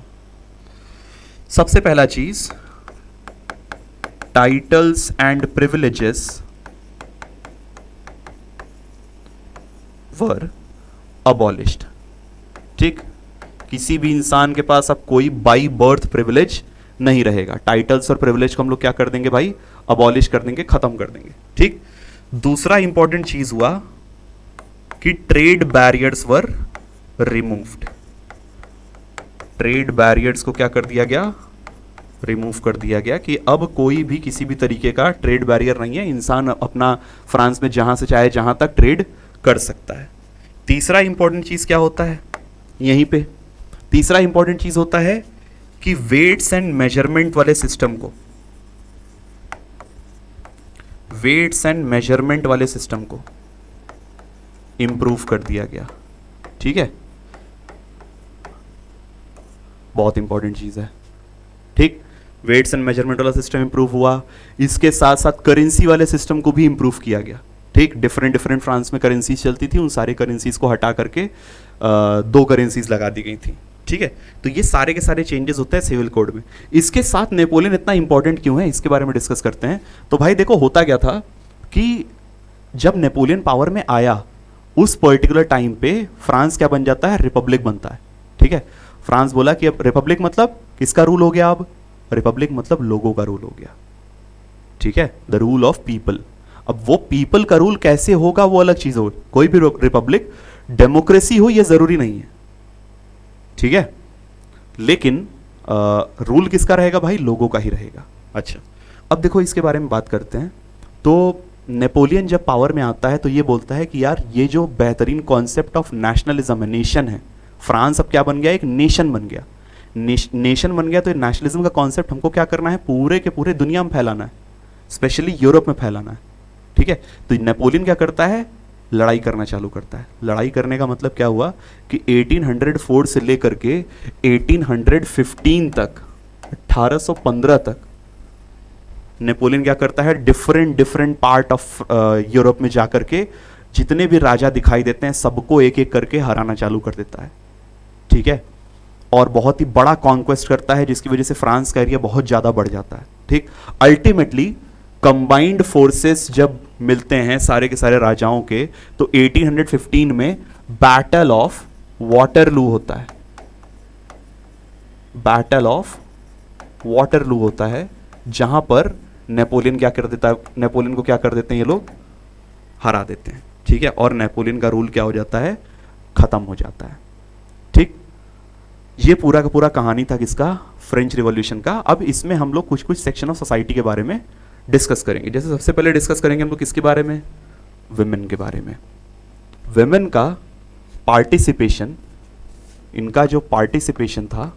सबसे पहला चीज, titles and privileges were abolished. ठीक, किसी भी इंसान के पास अब कोई बाई बर्थ प्रिविलेज नहीं रहेगा। टाइटल्स और प्रिविलेज को हम लोग क्या कर देंगे भाई, अबॉलिश कर देंगे, खत्म कर देंगे। ठीक, दूसरा इंपॉर्टेंट चीज हुआ कि ट्रेड बैरियर्स वर रिमूव्ड। ट्रेड बैरियर्स को क्या कर दिया गया, रिमूव कर दिया गया कि अब कोई भी किसी भी तरीके का ट्रेड बैरियर नहीं है, इंसान अपना फ्रांस में जहां से चाहे जहां तक ट्रेड कर सकता है। तीसरा इंपॉर्टेंट चीज क्या होता है यहीं पे, तीसरा इंपॉर्टेंट चीज होता है कि वेट्स एंड मेजरमेंट वाले सिस्टम को, वेट्स एंड मेजरमेंट वाले सिस्टम को इंप्रूव कर दिया गया। ठीक है, बहुत इंपॉर्टेंट चीज है। ठीक, वेट्स एंड मेजरमेंट वाला सिस्टम इंप्रूव हुआ, इसके साथ साथ करेंसी वाले सिस्टम को भी इंप्रूव किया गया। ठीक, डिफरेंट डिफरेंट फ्रांस में करेंसीज चलती थी, उन सारे करेंसीज को हटा करके दो करेंसीज लगा दी गई थी। ठीक है, तो ये सारे के सारे चेंजेस होते हैं सिविल कोड में। इसके साथ नेपोलियन इतना इंपॉर्टेंट क्यों है, इसके बारे में डिस्कस करते हैं। तो भाई देखो, होता क्या था कि जब नेपोलियन पावर में आया उस पर्टिकुलर टाइम पे फ्रांस क्या बन जाता है, रिपब्लिक बनता है। ठीक है, फ्रांस बोला कि अब रिपब्लिक मतलब किसका रूल हो गया, अब रिपब्लिक मतलब लोगों का रूल हो गया। ठीक है, द रूल ऑफ पीपल। अब वो पीपल का रूल कैसे होगा वो अलग चीज हो, कोई भी रिपब्लिक डेमोक्रेसी हो ये जरूरी नहीं है। ठीक है, लेकिन रूल किसका रहेगा भाई, लोगों का ही रहेगा। अच्छा, अब देखो इसके बारे में बात करते हैं। तो नेपोलियन जब पावर में आता है तो ये बोलता है कि यार ये जो बेहतरीन कॉन्सेप्ट ऑफ नेशनलिज्म है, नेशन है, फ्रांस अब क्या बन गया, एक नेशन बन गया। नेशन बन गया तो नेशनलिज्म का कॉन्सेप्ट हमको क्या करना है, पूरे के पूरे दुनिया में फैलाना है, स्पेशली यूरोप में फैलाना है। ठीक है, तो नेपोलियन क्या करता है, लड़ाई करना चालू करता है। लड़ाई करने का मतलब क्या हुआ कि 1804 से लेकर के 1815 तक, 1815 तक नेपोलियन क्या करता है, different different part of Europe में जाकर के जितने भी राजा दिखाई देते हैं सबको एक एक करके हराना चालू कर देता है। ठीक है, और बहुत ही बड़ा कॉन्क्वेस्ट करता है जिसकी वजह से फ्रांस का एरिया बहुत ज्यादा बढ़ जाता है। ठीक, अल्टीमेटली कंबाइंड फोर्सेस जब मिलते हैं सारे के सारे राजाओं के, तो 1815 में बैटल ऑफ वाटरलू होता है। बैटल ऑफ वाटरलू होता है जहां पर नेपोलियन क्या कर देता है, नेपोलियन को क्या कर देते हैं ये लोग, हरा देते हैं। ठीक है, और नेपोलियन का रूल क्या हो जाता है, खत्म हो जाता है। ठीक, ये पूरा का पूरा कहानी था किसका, फ्रेंच रिवॉल्यूशन का। अब इसमें हम लोग कुछ कुछ सेक्शन ऑफ सोसाइटी के बारे में डिस्कस करेंगे। जैसे सबसे पहले डिस्कस करेंगे हम लोग किसके बारे में, विमेन के बारे में। विमेन का पार्टिसिपेशन, इनका जो पार्टिसिपेशन था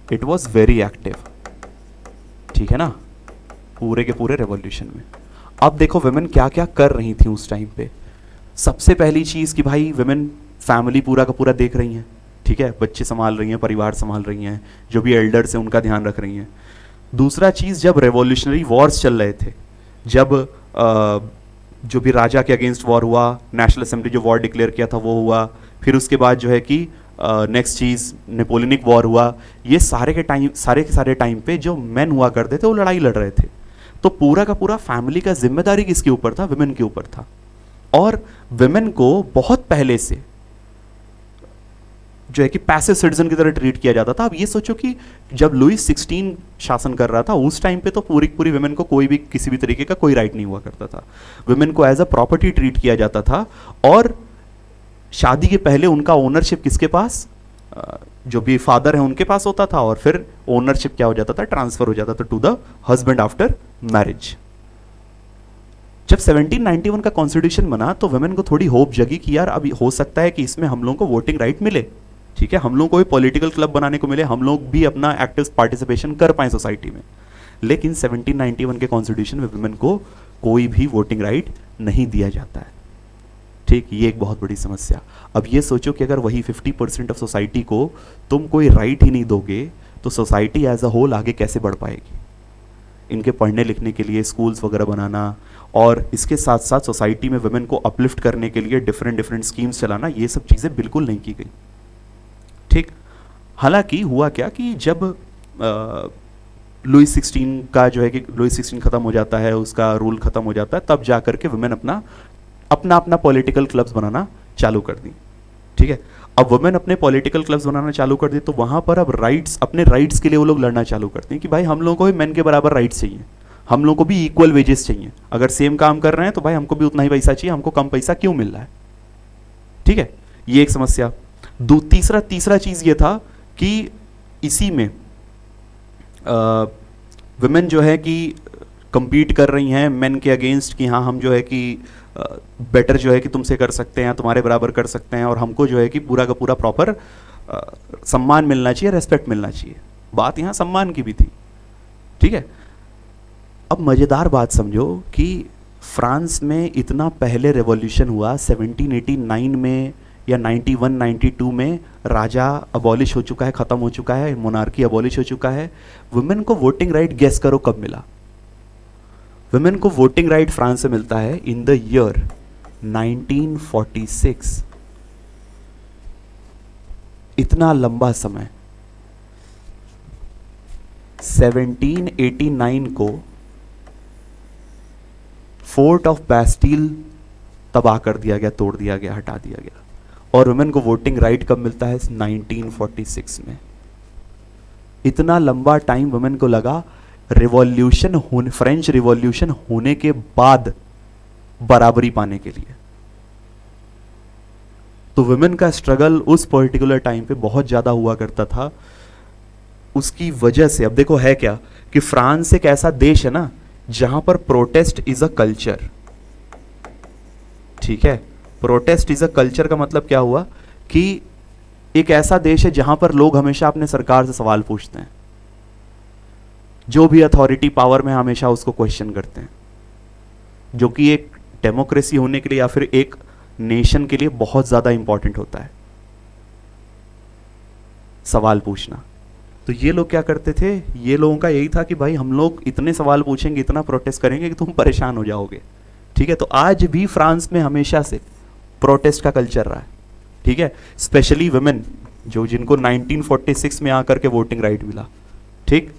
इट वॉज वेरी एक्टिव। ठीक है ना, पूरे के पूरे रेवोल्यूशन में। अब देखो विमेन क्या क्या कर रही थी उस टाइम पे। सबसे पहली चीज कि भाई विमेन फैमिली पूरा का पूरा देख रही हैं। ठीक है, बच्चे संभाल रही हैं, परिवार संभाल रही हैं, जो भी एल्डर्स हैं उनका ध्यान रख रही हैं। दूसरा चीज, जब रेवोल्यूशनरी वॉर्स चल रहे थे, जब जो भी राजा के अगेंस्ट वॉर हुआ, नेशनल असेंबली जो वॉर डिक्लेयर किया था वो हुआ, फिर उसके बाद जो है कि नेक्स्ट चीज नेपोलियनिक वॉर हुआ। ये सारे के सारे टाइम पे जो मेन हुआ करते थे वो लड़ाई लड़ रहे थे। तो पूरा का पूरा फैमिली का जिम्मेदारी किसके ऊपर था, विमेन के ऊपर था। और विमेन को बहुत पहले से जो है कि पैसिव सिटीजन की तरह ट्रीट किया जाता था। अब ये सोचो कि जब लुईस 16 शासन कर रहा था उस टाइम पे तो पूरी पूरी विमेन को कोई भी किसी भी तरीके का कोई राइट नहीं हुआ करता था। विमेन को एज अ प्रॉपर्टी ट्रीट किया जाता था, और शादी के पहले उनका ओनरशिप किसके पास, जो भी फादर है उनके पास होता था, और फिर ओनरशिप क्या हो जाता था, ट्रांसफर हो जाता था to the husband after marriage. जब 1791 का कॉन्स्टिट्यूशन बना तो वुमेन को थोड़ी होप जगी कि यार अभी हो सकता है कि इसमें हम लोगों को वोटिंग राइट मिले। ठीक है, हम लोग को भी पॉलिटिकल क्लब बनाने को मिले, हम लोग भी अपना एक्टिव पार्टिसिपेशन कर पाए सोसाइटी में। लेकिन 1791 के कॉन्स्टिट्यूशन में वुमेन को कोई भी वोटिंग राइट नहीं दिया जाता है। ठीक, ये एक बहुत बड़ी समस्या। अब ये सोचो कि अगर वही 50% ऑफ सोसाइटी को तुम कोई राइट ही नहीं दोगे तो सोसाइटी एज अ होल आगे कैसे बढ़ पाएगी। इनके पढ़ने लिखने के लिए स्कूल्स वगैरह बनाना, और इसके साथ साथ सोसाइटी में वुमेन को अपलिफ्ट करने के लिए डिफरेंट डिफरेंट स्कीम्स चलाना, ये सब चीज़ें बिल्कुल नहीं की गई। ठीक, हालांकि हुआ क्या कि जब लुईस 16 का जो है कि लुईस 16 खत्म हो जाता है, उसका रूल खत्म हो जाता है, तब जा करके वुमेन अपना अपना पॉलिटिकल क्लब्स बनाना चालू कर दी, ठीक है। अब वुमेन अपने पॉलिटिकल क्लब्स बनाना चालू कर दी, तो वहां पर अब राइट्स, अपने राइट्स के लिए वो लोग लड़ना चालू करते हैं कि भाई हम लोगों को भी मेन के बराबर राइट्स चाहिए, हम लोगों को भी इक्वल वेजेस चाहिए, अगर सेम काम कर रहे हैं तो भाई हमको भी उतना ही पैसा चाहिए, हमको कम पैसा क्यों मिल रहा है, ठीक है। ये एक समस्या। तीसरा चीज ये था कि इसी में वुमेन जो है कि compete कर रही हैं मेन के अगेंस्ट कि हाँ हम जो है कि बेटर जो है कि तुमसे कर सकते हैं, तुम्हारे बराबर कर सकते हैं, और हमको जो है कि पूरा का पूरा प्रॉपर सम्मान मिलना चाहिए, रेस्पेक्ट मिलना चाहिए। बात यहाँ सम्मान की भी थी, ठीक है। अब मज़ेदार बात समझो कि फ्रांस में इतना पहले रेवोल्यूशन हुआ 1789 में या 91-92 में, राजा अबॉलिश हो चुका है, ख़त्म हो चुका है, मोनार्की अबॉलिश हो चुका है। वुमेन को वोटिंग राइट गेस करो कब मिला? वुमेन को वोटिंग राइट फ्रांस से मिलता है इन द ईयर 1946। इतना लंबा समय, 1789 को फोर्ट ऑफ बैस्टिल तबाह कर दिया गया, तोड़ दिया गया, हटा दिया गया, और वुमेन को वोटिंग राइट कब मिलता है? 1946 में। इतना लंबा टाइम वुमेन को लगा रिवॉल्यूशन होने, फ्रेंच रिवॉल्यूशन होने के बाद बराबरी पाने के लिए। तो वुमेन का स्ट्रगल उस पर्टिकुलर टाइम पे बहुत ज्यादा हुआ करता था। उसकी वजह से अब देखो है क्या कि फ्रांस एक ऐसा देश है ना जहां पर प्रोटेस्ट इज अ कल्चर, ठीक है। प्रोटेस्ट इज अ कल्चर का मतलब क्या हुआ कि एक ऐसा देश है जहां पर लोग हमेशा अपने सरकार से सवाल पूछते हैं, जो भी अथॉरिटी पावर में हमेशा उसको क्वेश्चन करते हैं, जो कि एक डेमोक्रेसी होने के लिए या फिर एक नेशन के लिए बहुत ज्यादा इंपॉर्टेंट होता है, सवाल पूछना। तो ये लोग क्या करते थे, ये लोगों का यही था कि भाई हम लोग इतने सवाल पूछेंगे, इतना प्रोटेस्ट करेंगे कि तुम परेशान हो जाओगे, ठीक है। तो आज भी फ्रांस में हमेशा से प्रोटेस्ट का कल्चर रहा है, ठीक है। स्पेशली वुमेन जो जिनको 1946 में आकर के वोटिंग राइट मिला, ठीक।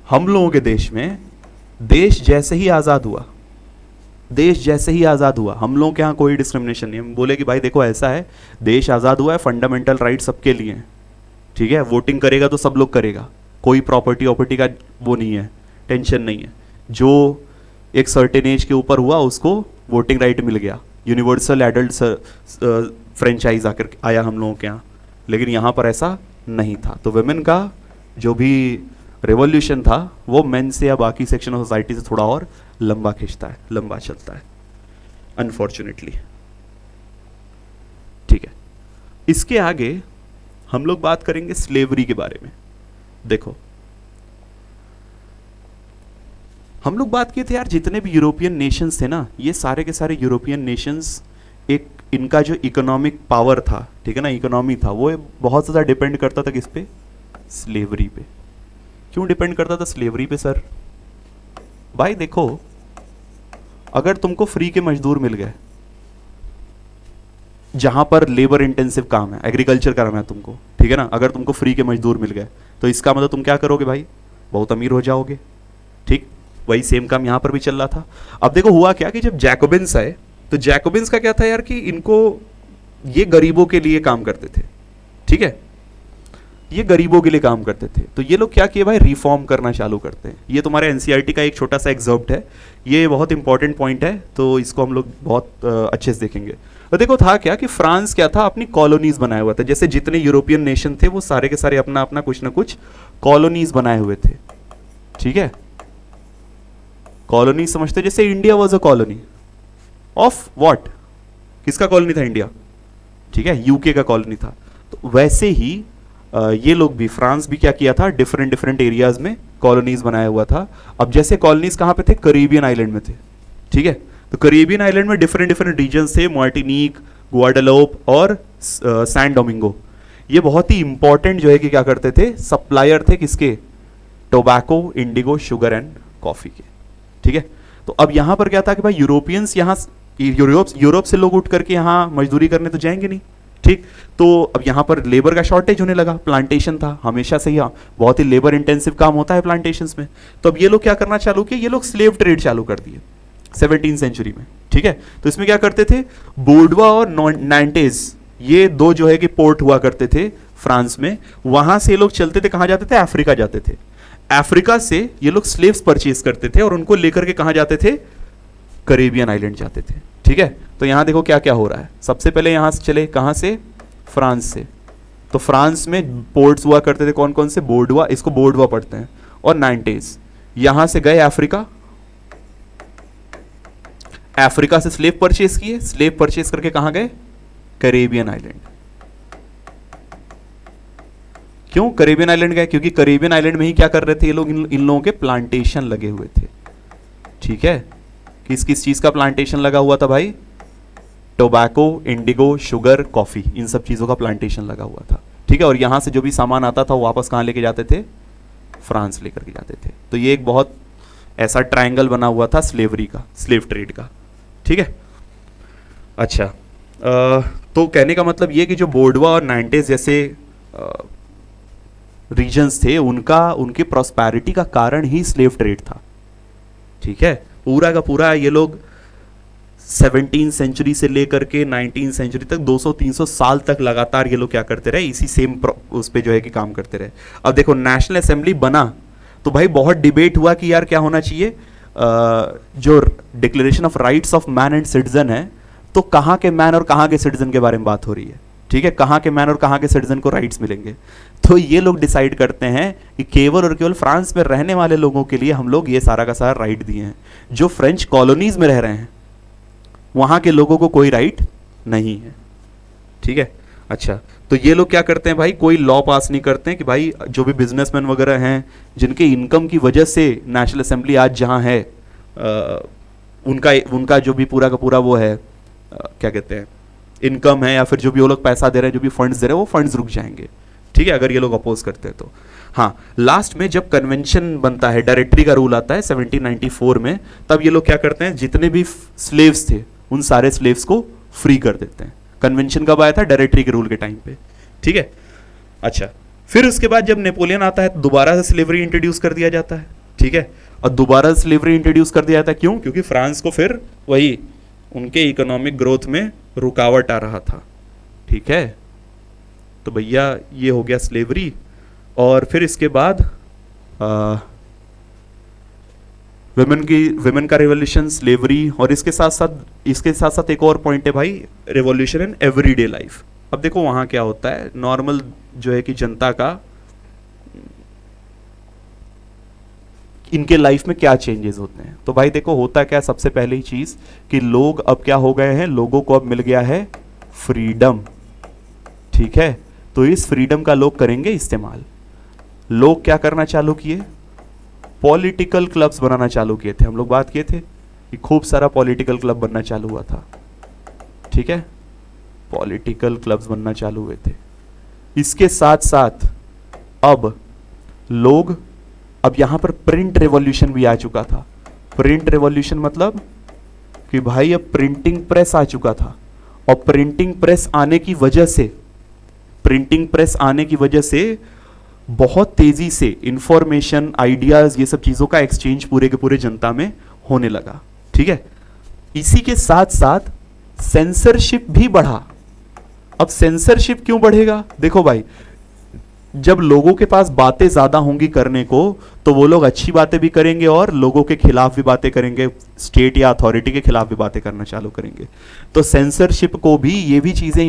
हम लोगों के देश में देश जैसे ही आजाद हुआ, देश जैसे ही आजाद हुआ, हम लोगों के यहाँ कोई डिस्क्रिमिनेशन नहीं। हम बोले कि भाई देखो ऐसा है, देश आजाद हुआ है, फंडामेंटल राइट सबके लिए हैं, ठीक है। वोटिंग करेगा तो सब लोग करेगा, कोई प्रॉपर्टी का वो नहीं है, टेंशन नहीं है। जो एक सर्टेन एज के ऊपर हुआ उसको वोटिंग राइट मिल गया, यूनिवर्सल एडल्ट फ्रेंचाइज आकर आया हम लोगों के यहाँ। लेकिन यहाँ पर ऐसा नहीं था। तो वुमेन का जो भी रेवोल्यूशन था वो मेन से या बाकी सेक्शन ऑफ सोसाइटी से थोड़ा और लंबा खींचता है, लंबा चलता है, अनफॉर्चुनेटली, ठीक है। इसके आगे हम लोग बात करेंगे स्लेवरी के बारे में। देखो हम लोग बात किए थे यार, जितने भी यूरोपियन नेशंस थे ना, ये सारे के सारे यूरोपियन नेशंस, एक इनका जो इकोनॉमिक पावर था, ठीक है ना, इकोनॉमी था, वो बहुत ज़्यादा डिपेंड करता था किस पे? स्लेवरी पे। क्यों डिपेंड करता था स्लेवरी पे सर? भाई देखो, अगर तुमको फ्री के मजदूर मिल गए, जहां पर लेबर इंटेंसिव काम है, एग्रीकल्चर का काम है तुमको, ठीक है ना, अगर तुमको फ्री के मजदूर मिल गए तो इसका मतलब तुम क्या करोगे भाई? बहुत अमीर हो जाओगे, ठीक। वही सेम काम यहां पर भी चल रहा था। अब देखो हुआ क्या कि जब जैकोबिन्स आए, तो जैकोबिन्स का क्या था यार कि इनको, ये गरीबों के लिए काम करते थे, ठीक है, ये गरीबों के लिए काम करते थे। तो ये लोग क्या किए भाई? रिफॉर्म करना चालू करते हैं। ये तुम्हारे एनसीईआरटी का एक छोटा सा एग्जर्प्ट है, ये बहुत इंपॉर्टेंट पॉइंट है, तो इसको हम लोग बहुत अच्छे से देखेंगे। तो देखो था क्या कि फ्रांस क्या था, अपनी कॉलोनीज बनाया हुआ था। जैसे जितने यूरोपियन नेशन थे वो सारे के सारे अपना अपना कुछ ना कुछ कॉलोनीज बनाए हुए थे, ठीक है। कॉलोनी समझते, जैसे India was a colony of what? किसका कॉलोनी था इंडिया? ठीक है, यूके का कॉलोनी था। तो वैसे ही ये लोग भी, फ्रांस भी क्या किया था, डिफरेंट डिफरेंट एरियाज में कॉलोनीज बनाया हुआ था। अब जैसे कॉलोनीज कहां पे थे? करीबियन आइलैंड में थे, ठीक है। तो करीबियन आइलैंड में डिफरेंट डिफरेंट रीजन्स थे, मार्टिनिक, ग्वाडालोप और सैन डोमिंगो। ये बहुत ही इंपॉर्टेंट जो है कि क्या करते थे, सप्लायर थे किसके? Tobacco, Indigo, sugar and coffee के, ठीक है। तो अब यहां पर क्या था कि भाई यूरोपियंस, यहाँ यूरोप से लोग उठ करके यहाँ मजदूरी करने तो जाएंगे नहीं, ठीक। तो अब यहाँ पर लेबर का शॉर्टेज होने लगा, प्लांटेशन था हमेशा से ही, बहुत ही लेबर इंटेंसिव काम होता है प्लांटेशंस में। तो अब ये लोग क्या करना चालू किए, ये लोग स्लेव ट्रेड चालू कर दिए 17वीं सेंचुरी में। ठीक है, तो इसमें क्या करते थे, बोर्डवा और नांटेज, ये दो जो है कि पोर्ट हुआ करते थे फ्रांस में, वहां से ये लोग चलते थे, कहां जाते थे, अफ्रीका जाते थे। अफ्रीका से ये लोग स्लेव्स परचेज करते थे और उनको लेकर के कहां जाते थे, करेबियन आइलैंड जाते थे। ठीक है, तो यहां देखो क्या क्या हो रहा है। सबसे पहले यहां से चले, कहां से, फ्रांस से। तो फ्रांस में पोर्ट्स हुआ करते थे कौन कौन से, बोर्डवा, इसको बोर्डवा पढ़ते हैं, और नाइनटेज। यहां से गए अफ्रीका, अफ्रीका से स्लेव परचेज किए, स्लेव परचेज करके कहां गए, करेबियन आइलैंड। क्यों करेबियन आइलैंड गए, क्योंकि करेबियन आइलैंड में ही क्या कर रहे थे ये लोग, इन लोगों के प्लांटेशन लगे हुए थे। ठीक है, किस किस चीज का प्लांटेशन लगा हुआ था भाई, टोबैको, इंडिगो, शुगर, कॉफी, इन सब चीजों का प्लांटेशन लगा हुआ था। ठीक है, और यहां से जो भी सामान आता था वो वापस कहां लेके जाते थे, फ्रांस लेकर के जाते थे। तो ये एक बहुत ऐसा ट्रायंगल बना हुआ था स्लेवरी का, स्लेव ट्रेड का। ठीक है, अच्छा, तो कहने का मतलब ये कि जो बोर्डवा और नाइनटेज जैसे रीजन्स थे, उनकी प्रॉस्पेरिटी का कारण ही स्लेव ट्रेड था। ठीक है, पूरा का पूरा ये लोग 17वीं सेंचुरी से लेकर के 19वीं सेंचुरी तक 200-300 साल तक लगातार ये लोग क्या करते रहे, इसी सेम उस पे जो है कि काम करते रहे। अब देखो नेशनल असेंबली बना तो भाई बहुत डिबेट हुआ कि यार क्या होना चाहिए, जो declaration of rights of man and citizen है, तो कहाँ के मैन और कहाँ के सिटीजन के बारे में बात हो रही है। ठीक है, कहाँ के मैन और कहाँ के सिटीजन को राइट्स मिलेंगे। तो ये लोग डिसाइड करते हैं कि केवल और केवल फ्रांस में रहने वाले लोगों के लिए हम लोग ये सारा का सारा राइट दिए हैं, जो फ्रेंच कॉलोनीज में रह रहे हैं वहां के लोगों को कोई राइट नहीं है। ठीक है, अच्छा, तो ये लोग क्या करते हैं भाई, कोई लॉ पास नहीं करते हैं कि भाई जो भी बिजनेसमैन वगैरह हैं, जिनके इनकम की वजह से नेशनल असेंबली आज जहां है, उनका जो भी पूरा का पूरा वो है, क्या कहते हैं, इनकम है, या फिर जो भी वो लोग पैसा दे रहे हैं, जो भी फंड्स दे रहे हैं, वो फंड्स रुक जाएंगे। ठीक है, अगर ये लोग अपोज करते हैं तो। हाँ, लास्ट में जब कन्वेंशन बनता है, डायरेक्टरी का रूल आता है 1794 में, तब ये लोग क्या करते हैं, जितने भी स्लेव्स थे उन सारे स्लेव्स को फ्री कर देते हैं। कन्वेंशन कब आया था, डायरेक्टरी के रूल के टाइम पे। ठीक है, अच्छा, फिर उसके बाद जब नेपोलियन आता है तो दोबारा से स्लेवरी इंट्रोड्यूस कर दिया जाता है। ठीक है, और दोबारा स्लेवरी इंट्रोड्यूस कर दिया जाता है, क्यों, क्योंकि फ्रांस को फिर वही उनके इकोनॉमिक ग्रोथ में रुकावट आ रहा था। ठीक है, तो भैया ये हो गया स्लेवरी। और फिर इसके बाद विमेन का रिवॉल्यूशन, स्लेवरी, और इसके साथ साथ एक और पॉइंट है भाई, रिवॉल्यूशन इन एवरीडे लाइफ। अब देखो वहां क्या होता है, नॉर्मल जो है कि जनता का, इनके लाइफ में क्या चेंजेस होते हैं। तो भाई देखो होता क्या है, सबसे पहली चीज कि लोग अब क्या हो गए हैं, लोगों को अब मिल गया है फ्रीडम। ठीक है, तो इस फ्रीडम का लोग करेंगे इस्तेमाल। लोग क्या करना चालू किए, पॉलिटिकल क्लब्स बनाना चालू किए थे। हम लोग बात किए थे कि खूब सारा पॉलिटिकल क्लब बनना चालू हुआ था। ठीक है, पॉलिटिकल क्लब्स बनना चालू हुए थे। इसके साथ साथ अब लोग, अब यहां पर प्रिंट रेवोल्यूशन भी आ चुका था। प्रिंट रेवोल्यूशन मतलब कि भाई अब प्रिंटिंग प्रेस आ चुका था, और प्रिंटिंग प्रेस आने की वजह से बहुत तेजी से इंफॉर्मेशन, आइडियाज, ये सब चीजों का एक्सचेंज पूरे के पूरे जनता में होने लगा। ठीक है, इसी के साथ साथ सेंसरशिप भी बढ़ा। अब सेंसरशिप क्यों बढ़ेगा, देखो भाई, जब लोगों के पास बातें ज्यादा होंगी करने को, तो वो लोग अच्छी बातें भी करेंगे और लोगों के खिलाफ भी बातें करेंगे, स्टेट या अथॉरिटी के खिलाफ भी बातें करना चालू करेंगे। तो सेंसरशिप को भी, ये भी चीजें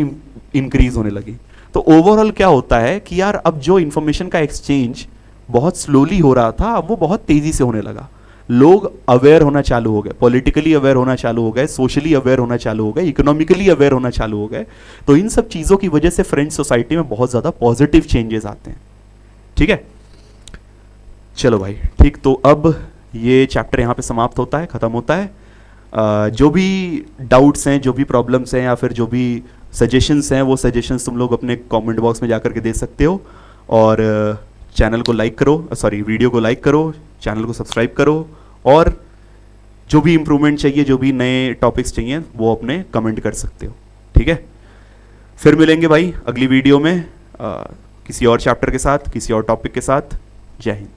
इंक्रीज होने लगी। तो ओवरऑल क्या होता है कि यार अब जो इंफॉर्मेशन का एक्सचेंज बहुत स्लोली हो रहा था, अब वो बहुत तेजी से होने लगा। लोग अवेयर होना चालू हो गए, पॉलिटिकली अवेयर होना चालू हो गए, सोशली अवेयर होना चालू हो गए, इकोनॉमिकली अवेयर होना चालू हो गए। तो इन सब चीजों की वजह से फ्रेंच सोसाइटी में बहुत ज्यादा पॉजिटिव चेंजेस आते हैं। ठीक है, चलो भाई, ठीक, तो अब ये चैप्टर यहाँ पे समाप्त होता है, खत्म होता है। जो भी डाउट्स हैं, जो भी प्रॉब्लम्स हैं, या फिर जो भी सजेशंस हैं, वो सजेशंस तुम लोग अपने कमेंट बॉक्स में जाकर के दे सकते हो। और चैनल को लाइक करो, वीडियो को लाइक करो, चैनल को सब्सक्राइब करो, और जो भी इंप्रूवमेंट चाहिए, जो भी नए टॉपिक्स चाहिए, वो अपने कमेंट कर सकते हो। ठीक है, फिर मिलेंगे भाई अगली वीडियो में किसी और चैप्टर के साथ, किसी और टॉपिक के साथ। जय हिंद।